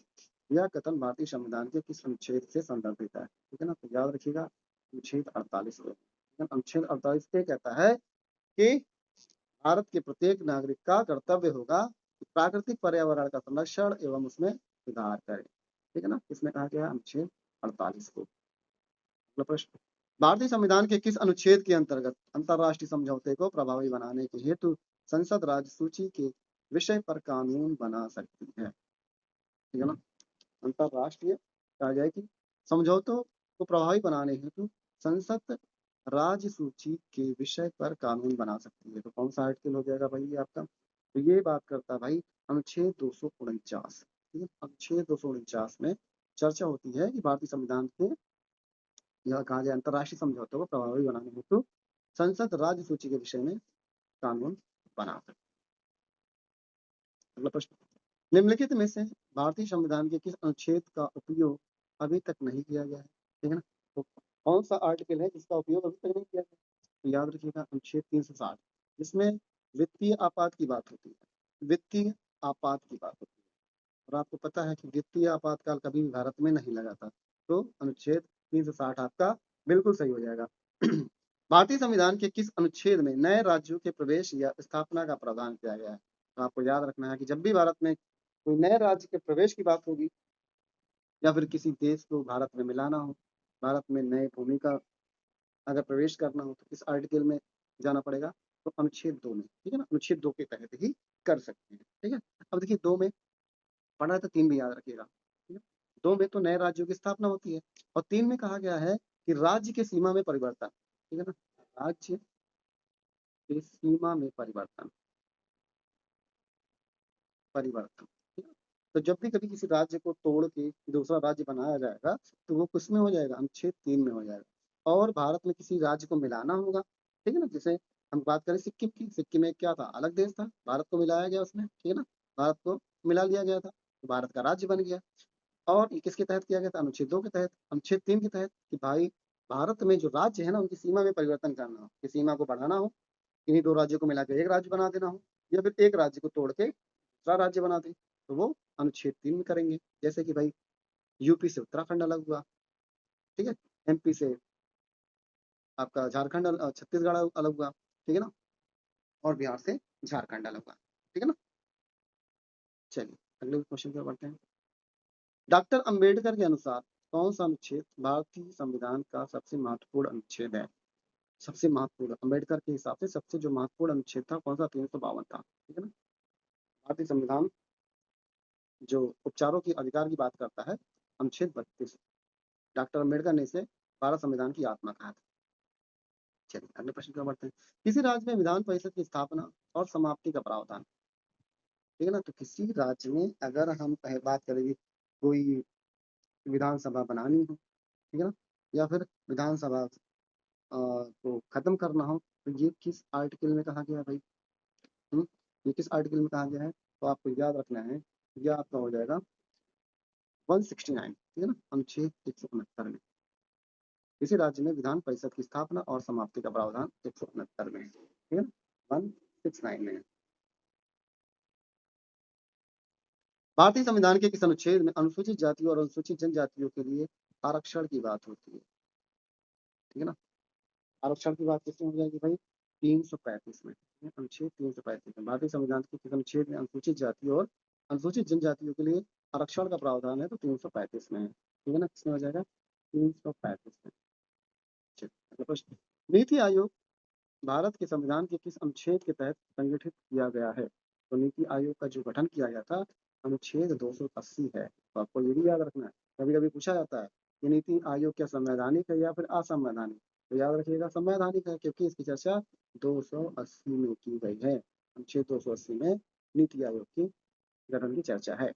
यह कथन भारतीय संविधान के किस अनुच्छेद से संदर्भित है, ठीक है ना। तो याद रखिएगा अनुच्छेद 48 में। अनुच्छेद 48 ये कहता है कि भारत के प्रत्येक नागरिक का कर्तव्य होगा कि प्राकृतिक पर्यावरण का संरक्षण एवं उसमें सुधार करे, ठीक है ना। इसमें कहा गया अनुच्छेद 48 को। अगला प्रश्न, भारतीय संविधान के किस अनुच्छेद के अंतर्गत अंतरराष्ट्रीय समझौते को प्रभावी बनाने के हेतु संसद राज्य सूची के विषय पर कानून बना सकती है, ठीक है ना। अंतरराष्ट्रीय कहा जाए कि समझौतों को प्रभावी बनाने हेतु संसद राज्य सूची के विषय पर कानून बना सकती है। तो कौन सा आर्टिकल हो जाएगा भाई ये आपका, तो ये बात करता है भाई अनुच्छेद 249, ठीक है। अनुच्छेद 249 में चर्चा होती है कि भारतीय संविधान के यह कहा जाए अंतरराष्ट्रीय समझौतों को प्रभावी बनाने हेतु संसद राज्य सूची के विषय में कानून बना सकती है। अगला प्रश्न, निम्नलिखित में से भारतीय संविधान के किस अनुच्छेद का उपयोग अभी तक नहीं किया गया है, ठीक है ना। तो कौन सा आर्टिकल है जिसका उपयोग अभी तक नहीं किया गया, तो याद रखिएगा अनुच्छेद 360, जिसमें वित्तीय आपात की बात होती है। वित्तीय आपात की बात होती है और आपको पता है कि वित्तीय आपातकाल कभी भी भारत में नहीं लगा था, तो अनुच्छेद 360 आपका बिल्कुल सही हो जाएगा। भारतीय संविधान के किस अनुच्छेद में नए राज्यों के प्रवेश या स्थापना का प्रावधान किया गया है। तो आपको याद रखना है कि जब भी भारत में कोई नए राज्य के प्रवेश की बात होगी या फिर किसी देश को भारत में मिलाना हो, भारत में नए भूमि का अगर प्रवेश करना हो तो किस आर्टिकल में जाना पड़ेगा, तो अनुच्छेद 2 में, ठीक है ना। अनुच्छेद 2 के तहत ही कर सकते हैं, ठीक है। अब देखिए 2 में पढ़ा है तो 3 भी याद रखिएगा, ठीक है। 2 में तो नए राज्यों की स्थापना होती है और 3 में कहा गया है कि राज्य के सीमा में परिवर्तन, ठीक है ना। राज्य के सीमा में परिवर्तन, परिवर्तन, ठीक है। तो जब भी कभी किसी राज्य को तोड़ के दूसरा राज्य बनाया जाएगा तो वो किस में हो जाएगा, अनुच्छेद 3 में हो जाएगा। और भारत में किसी राज्य को मिलाना होगा, ठीक है ना। जैसे हम बात करें सिक्किम की, सिक्किम एक क्या था, अलग देश था, भारत को मिलाया गया उसमें, ठीक है ना। भारत को मिला लिया गया था तो भारत का राज्य बन गया। और ये किसके तहत किया गया था, अनुच्छेद 2 के तहत, अनुच्छेद 3 के तहत कि भाई भारत में जो राज्य है ना उनकी सीमा में परिवर्तन करना हो, कि सीमा को बढ़ाना हो, इन्हीं 2 राज्यों को मिला के एक राज्य बना देना हो, या फिर एक राज्य को तोड़ के दूसरा राज्य बना दे, तो वो अनुच्छेद 3 में करेंगे। जैसे कि भाई यूपी से उत्तराखंड अलग हुआ, ठीक है। एमपी से आपका झारखंड छत्तीसगढ़ अलग हुआ, ठीक है ना। और बिहार से झारखंड अलग हुआ, ठीक है ना। चलिए अगले क्वेश्चन पर बढ़ते हैं। डॉक्टर अंबेडकर के अनुसार कौन सा अनुच्छेद भारतीय संविधान का सबसे महत्वपूर्ण अनुच्छेद है। सबसे महत्वपूर्ण, अंबेडकर के हिसाब से सबसे जो महत्वपूर्ण अनुच्छेद था कौन सा, 352 था, ठीक है ना। भारतीय संविधान जो उपचारों की अधिकार की बात करता है, अनुच्छेद 32, डॉक्टर अंबेडकर ने इसे भारत संविधान की आत्मा कहा था। चलिए अगले प्रश्न की ओर बढ़ते हैं। किसी राज्य में विधान परिषद की स्थापना और समाप्ति का प्रावधान, ठीक है ना। तो किसी राज्य में अगर हम बात करेंगे कोई विधानसभा बनानी हो, ठीक है ना, या फिर विधानसभा को खत्म करना हो, तो ये किस आर्टिकल में कहा गया है भाई, ये किस आर्टिकल में कहा गया है, तो आपको याद रखना है, यह आपका हो जाएगा 169, ठीक है ना, अनुच्छेद 169 में। किसी राज्य में विधान परिषद की स्थापना और समाप्ति का प्रावधान 169 में, ठीक है ना, 169 में। भारतीय संविधान के किस अनुच्छेद में अनुसूचित जातियों और अनुसूचित जनजातियों के लिए आरक्षण की बात होती है, ठीक है ना। आरक्षण की बात किसमें हो जाएगी भाई, 335 में, अनुच्छेद 335 में। भारतीय संविधान के किस अनुच्छेद में अनुसूचित जातियों और अनुसूचित जनजातियों के लिए आरक्षण का प्रावधान है, तो 335 में है, ठीक है ना। किसमें हो जाएगा, 335 में। प्रश्न, नीति आयोग भारत के संविधान के किस अनुच्छेद के तहत संगठित किया गया है। तो नीति आयोग का जो गठन किया गया था अनुच्छेद 280 है, तो आपको ये भी याद रखना है। कभी कभी पूछा जाता है कि नीति आयोग क्या संवैधानिक है या फिर असंवैधानिक, तो याद रखिएगा संवैधानिक है, क्योंकि इसकी चर्चा 280 में की गई है। अनुच्छेद 280 में नीति आयोग की गठन की चर्चा है।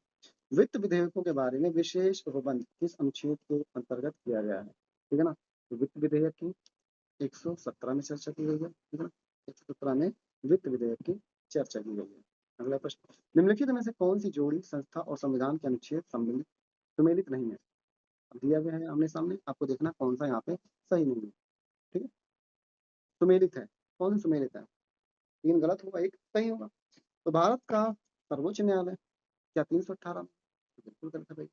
वित्त विधेयकों के बारे में विशेष प्रबंध किस अनुच्छेद के अंतर्गत किया गया है, ठीक है ना। तो वित्त विधेयक की 117 में चर्चा की गई है, ठीक है ना। 117 में वित्त विधेयक की चर्चा की गई है। अगला प्रश्न, निम्नलिखित में से कौन सी जोड़ी संस्था और संविधान के अनुच्छेद सम्मिलित सुमेलित नहीं है? अब दिया गया है आमने सामने, आपको देखना कौन सा यहाँ पे सही नहीं है, ठीक है। सुमेलित है, कौन सुमेलित है? 3 गलत होगा, 1 सही होगा। तो भारत का सर्वोच्च न्यायालय क्या 318 में? बिल्कुल गलत है भाई,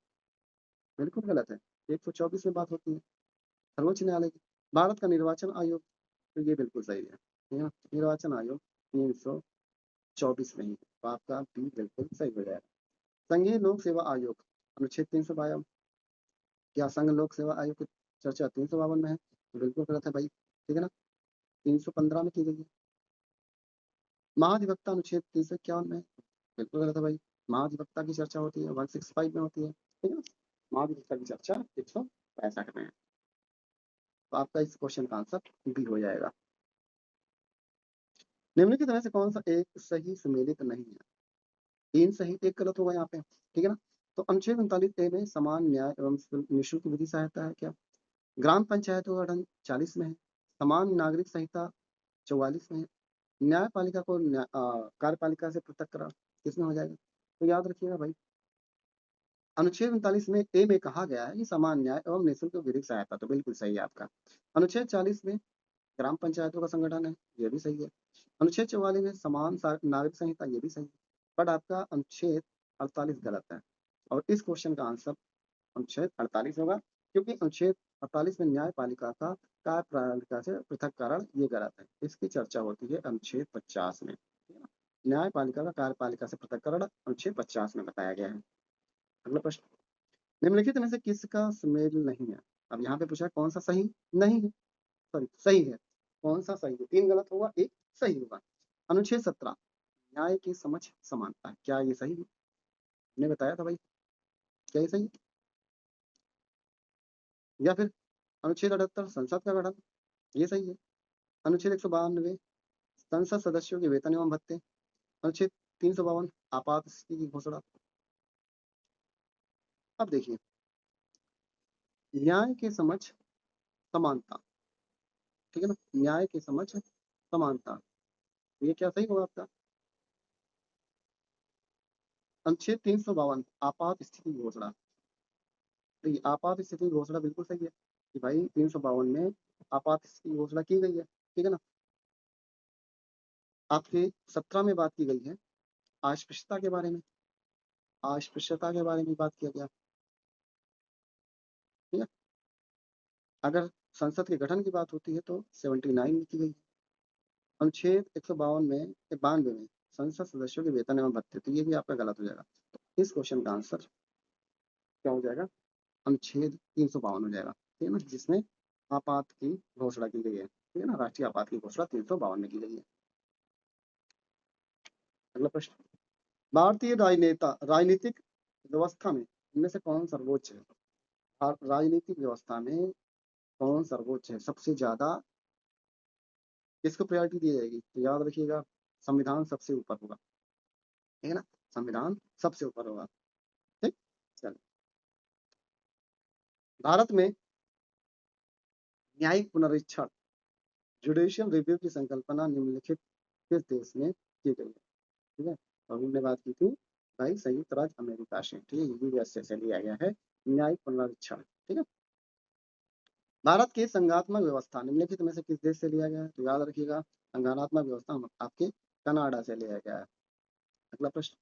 बिल्कुल गलत है। 124 में बात होती है सर्वोच्च न्यायालय की। भारत का निर्वाचन आयोग, तो ये बिल्कुल सही है, ठीक है ना। निर्वाचन आयोग 324 में ही, तो आपका बी बिल्कुल सही हो जाएगा। संघीय लोक सेवा आयोग अनुच्छेद 352, क्या संघ लोक सेवा आयोग की चर्चा 352 में है? तो बिल्कुल गलत है भाई, ठीक है ना। 315 में की गई है। महाधिवक्ता अनुच्छेद 351 में, बिल्कुल गलत है भाई। महाधिवक्ता की चर्चा होती है 165 में होती है, ठीक है ना। महाधिवक्ता की चर्चा 165 में है। तो आपका इस क्वेश्चन का आंसर बी हो जाएगा। निम्नलिखित में से कौन सा एक सही सुमेलित नहीं है? 3 सही 1 गलत होगा यहाँ पे, ठीक है ना। तो अनुच्छेद 39A में समान न्याय एवं निःशुल्क विधि सहायता है क्या? ग्राम पंचायतों का ढंग 40 में है। समान नागरिक संहिता 44 में है। न्यायपालिका को कार्यपालिका से पृथक करा किसमें हो जाएगा? तो याद रखिएगा भाई, अनुच्छेद 39 में ए में कहा गया है कि समान न्याय एवं निःशुल्क विधिक सहायता, तो बिल्कुल सही है आपका। अनुच्छेद 40 में ग्राम पंचायतों का संगठन है, ये भी सही है। अनुच्छेद 44 में समान नागरिक संहिता, ये भी सही है। बट आपका अनुच्छेद 48 गलत है, और इस क्वेश्चन का आंसर अनुच्छेद 48 होगा, क्योंकि अनुच्छेद 48 में न्यायपालिका का कार्यपालिका से पृथककरण, ये गलत है। इसकी चर्चा होती है अनुच्छेद 50 में, ठीक है ना। न्यायपालिका का कार्यपालिका से पृथककरण अनुच्छेद 50 में बताया गया है। अगला प्रश्न, निम्नलिखित में से किसका सुमेल नहीं है? अब यहाँ पे पूछा कौन सा सही नहीं है, सॉरी सही है, कौन सा सही है? 3 गलत होगा, 1 सही होगा। अनुच्छेद 17 न्याय की समझ समानता है, क्या ये सही है? मैंने बताया था भाई, क्या ये सही है? या फिर अनुच्छेद 78 संसद का गठन, ये सही है। अनुच्छेद 192 संसद सदस्यों के वेतन एवं भत्ते। अनुच्छेद 352 आपात स्थिति की घोषणा। अब देखिए, न्याय की समझ समानता, ठीक है ना, न्याय की समझ समानता, ये क्या सही होगा आपका? अनुच्छेद 352 आपात स्थिति की घोषणा, तो ये आपात स्थिति की घोषणा बिल्कुल सही है कि भाई 352 में आपात स्थिति की घोषणा की गई है, ठीक है ना। आपके 17 में बात की गई है अस्पृश्यता के बारे में, अस्पृश्यता के बारे में बात किया गया, ठीक है। अगर संसद के गठन की बात होती है तो 79 में की गई। अनुच्छेद 152 में 92 में संसद सदस्यों के वेतन एवं भत्ते, तो ये भी आपका गलत हो जाएगा। तो इस क्वेश्चन का आंसर क्या हो जाएगा? अनुच्छेद 352 हो जाएगा, ठीक है ना, जिसमें आपात की घोषणा की गई है, ठीक है ना। राष्ट्रीय आपात की घोषणा 352 में की गई है। अगला प्रश्न, भारतीय राजनीतिक व्यवस्था में इनमें से कौन सर्वोच्च है? राजनीतिक व्यवस्था में कौन सर्वोच्च है? सबसे ज्यादा किसको प्रायोरिटी दी जाएगी? तो याद रखिएगा, संविधान सबसे ऊपर होगा, ठीक है ना, संविधान सबसे ऊपर होगा, ठीक। चलिए, भारत में न्यायिक पुनरीक्षण जुडिशियल रिव्यू की संकल्पना निम्नलिखित किस देश में की गई है? ठीक है, और हमने बात की थी भाई संयुक्त राज्य अमेरिका से, ठीक है, यूएसए से लिया गया है न्यायिक पुनरीक्षण, ठीक है। भारत की संघात्मक व्यवस्था निम्नलिखित में से किस देश से लिया गया है? तो याद रखिएगा, संघात्मक व्यवस्था आपके कनाडा से लिया गया है। अगला प्रश्न,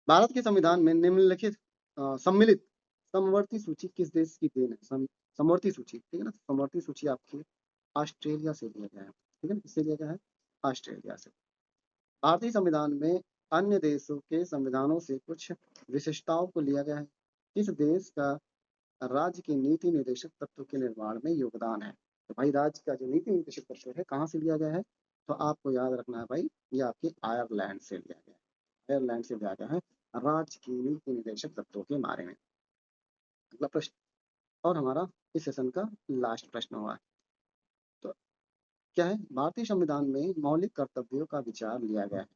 भारत के संविधान में निम्नलिखित सम्मिलित समवर्ती सूची किस देश की देन है? समवर्ती सूची, ठीक है ना, समवर्ती सूची आपकी ऑस्ट्रेलिया से लिया गया है, ठीक है, किससे लिया गया है? ऑस्ट्रेलिया से। भारतीय संविधान में अन्य देशों के संविधानों से कुछ विशिष्टताओं को लिया गया है। किस देश का राज्य के नीति निर्देशक तत्व के निर्माण में योगदान है? तो भाई राज्य का जो नीति निर्देशक तत्व है कहाँ से लिया गया है? तो आपको याद रखना है भाई, ये आपके आयरलैंड से लिया गया है, आयरलैंड से लिया गया है राज्य की नीति निर्देशक तत्वों के बारे में। अगला प्रश्न, और हमारा इस सेशन का लास्ट प्रश्न हुआ है, तो क्या है? भारतीय संविधान में मौलिक कर्तव्यों का विचार लिया गया है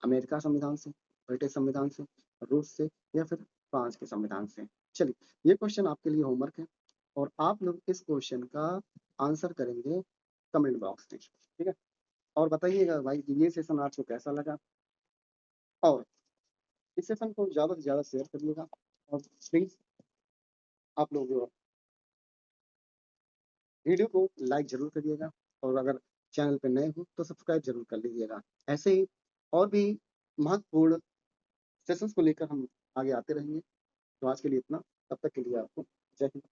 अमेरिका संविधान से, ब्रिटिश संविधान से, रूस से, या फिर फ्रांस के संविधान से? चलिए, ये क्वेश्चन आपके लिए होमवर्क है, और आप लोग इस क्वेश्चन का आंसर करेंगे कमेंट बॉक्स में, ठीक है। और बताइएगा भाई कि ये सेशन आपको कैसा लगा, और इस सेशन को ज़्यादा से ज़्यादा शेयर करिएगा, और प्लीज़ आप लोग वीडियो को लाइक ज़रूर करिएगा, और अगर चैनल पे नए हो तो सब्सक्राइब ज़रूर कर लीजिएगा। ऐसे ही और भी महत्वपूर्ण सेशंस को लेकर हम आगे आते रहेंगे। तो आज के लिए इतना, तब तक के लिए आपको जय हिंद।